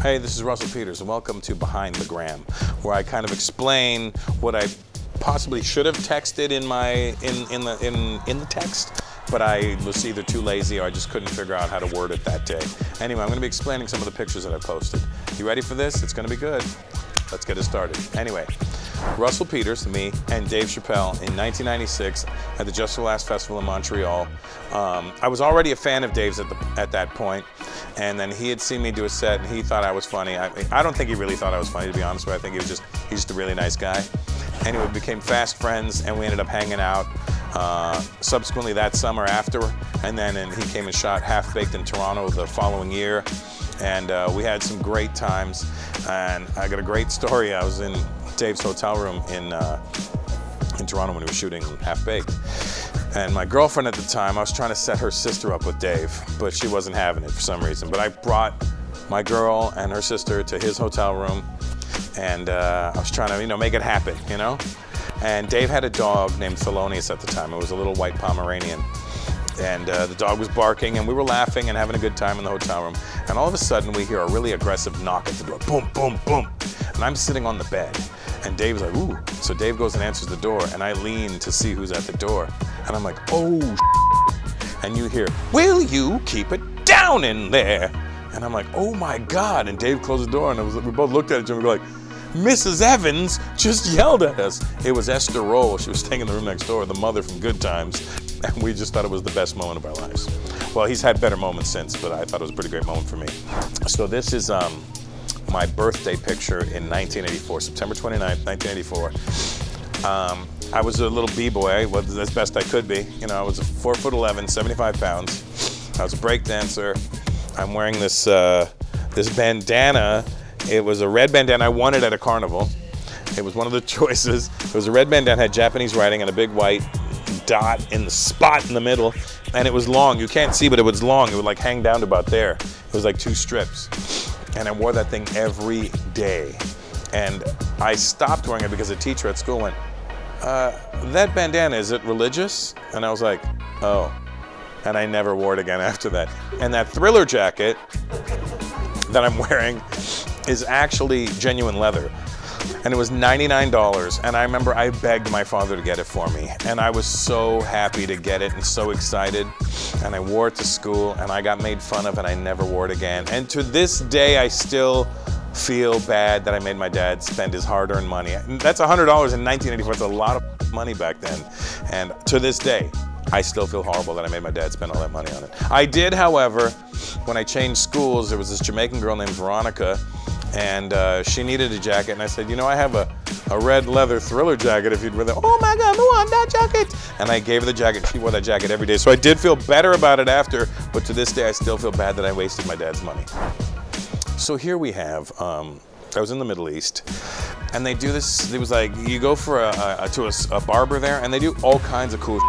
Hey, this is Russell Peters, and welcome to Behind the Gram, where I kind of explain what I possibly should have texted in the text, but I was either too lazy or I just couldn't figure out how to word it that day. Anyway, I'm going to be explaining some of the pictures that I posted. You ready for this? It's going to be good. Let's get it started. Anyway, Russell Peters, me, and Dave Chappelle in 1996 at the Just for Laughs Festival in Montreal. I was already a fan of Dave's at that point, and then he had seen me do a set and he thought I was funny. I don't think he really thought I was funny, to be honest with you. I think he's just a really nice guy. Anyway, we became fast friends and we ended up hanging out subsequently that summer after, and he came and shot Half Baked in Toronto the following year. And we had some great times, and I got a great story. I was in Dave's hotel room in Toronto when he was shooting Half Baked. And my girlfriend at the time, I was trying to set her sister up with Dave, but she wasn't having it for some reason. But I brought my girl and her sister to his hotel room, and I was trying to, make it happen, And Dave had a dog named Thelonious at the time. It was a little white Pomeranian. And the dog was barking, and we were laughing and having a good time in the hotel room. And all of a sudden, we hear a really aggressive knock at the door. Boom, boom, boom. And I'm sitting on the bed. And Dave's like, ooh. So Dave goes and answers the door, and I lean to see who's at the door. And I'm like, oh, and you hear, will you keep it down in there? And I'm like, oh my God. And Dave closed the door, and we both looked at each other and we were like, Mrs. Evans just yelled at us. It was Esther Roll. She was staying in the room next door, the mother from Good Times. And we just thought it was the best moment of our lives. Well, he's had better moments since, but I thought it was a pretty great moment for me. So this is my birthday picture in 1984, September 29th, 1984. I was a little b-boy, as best I could be. I was a 4'11", 75 pounds. I was a break dancer. I'm wearing this bandana. It was a red bandana. I won it at a carnival. It was one of the choices. It was a red bandana, had Japanese writing and a big white dot in the spot in the middle, and it was long. You can't see, but it was long. It would like hang down to about there. It was like 2 strips, and I wore that thing every day. And I stopped wearing it because a teacher at school went, that bandana, is it religious? And I was like, oh. And I never wore it again after that. And that Thriller jacket that I'm wearing is actually genuine leather. And it was $99, and I remember I begged my father to get it for me, and I was so happy to get it and so excited, and I wore it to school, and I got made fun of, and I never wore it again. And to this day, I still feel bad that I made my dad spend his hard-earned money. That's $100 in 1984. It's a lot of money back then, and to this day, I still feel horrible that I made my dad spend all that money on it. I did, however, when I changed schools, there was this Jamaican girl named Veronica, and she needed a jacket, and I said, I have a red leather Thriller jacket if you'd rather. Oh my God, I want that jacket! And I gave her the jacket. She wore that jacket every day. So I did feel better about it after, but to this day I still feel bad that I wasted my dad's money. So here we have, I was in the Middle East, and they do this, it was like, you go for a barber there, and they do all kinds of cool shit.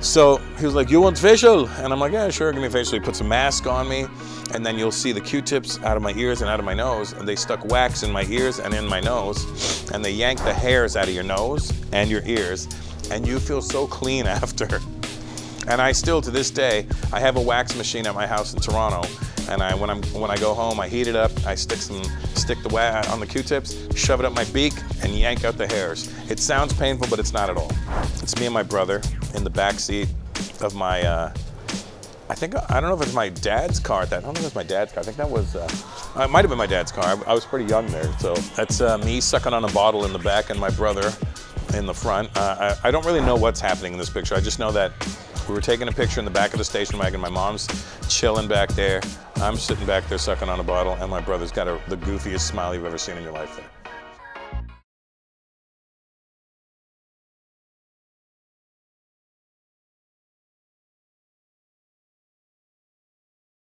So he was like, you want facial? And I'm like, yeah, sure, give me a facial. He puts a mask on me, and then you'll see the Q-tips out of my ears and out of my nose, and they stuck wax in my ears and in my nose, and they yanked the hairs out of your nose and your ears, and you feel so clean after. And I still, to this day, I have a wax machine at my house in Toronto, and when I go home, I heat it up, I stick the wax on the Q-tips, shove it up my beak, and yank out the hairs. It sounds painful, but it's not at all. It's me and my brother in the back seat of my, I don't know if it's my dad's car I don't think it was my dad's car. I think that was, it might have been my dad's car. I was pretty young there. So that's me sucking on a bottle in the back and my brother in the front. I don't really know what's happening in this picture. I just know that we were taking a picture in the back of the station wagon. My mom's chilling back there. I'm sitting back there sucking on a bottle, and my brother's got the goofiest smile you've ever seen in your life there.